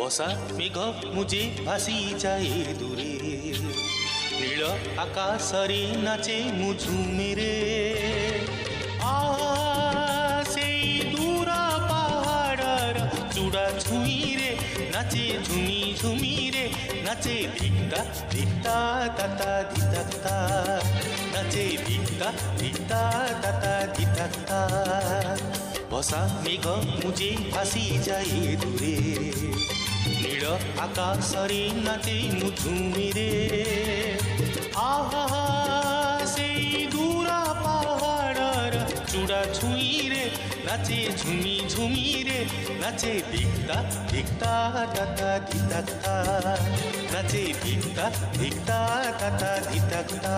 বসা মেঘ মুজে ভাসি যায় দূরে, নীল আকাশরে নাচে মু ঝুমেরে। সেই দূর পাহাড়র চূড়া ছুঁইরে নাচে ঝুমি ঝুমিরে, নাচে ধিক্তা ধিক্তা তাতা ধিতাক্তা, নাচে ধিক্তা ধিক্তা তাতা ধিতাক্তা। বসা মেঘ মুজে ভাসি যায় দূরে, নীল আকাশরে নাচে মু ঝুমিরে। সেই দূর পাহাড়র চূড়া ছুঁইরে নাচে ঝুমি ঝুমিরে, নাচে ধিক্তা ধিক্তা তাতা ধিতাক্তা, নাচে ধিক্তা ধিক্তা তাতা ধিতাক্তা।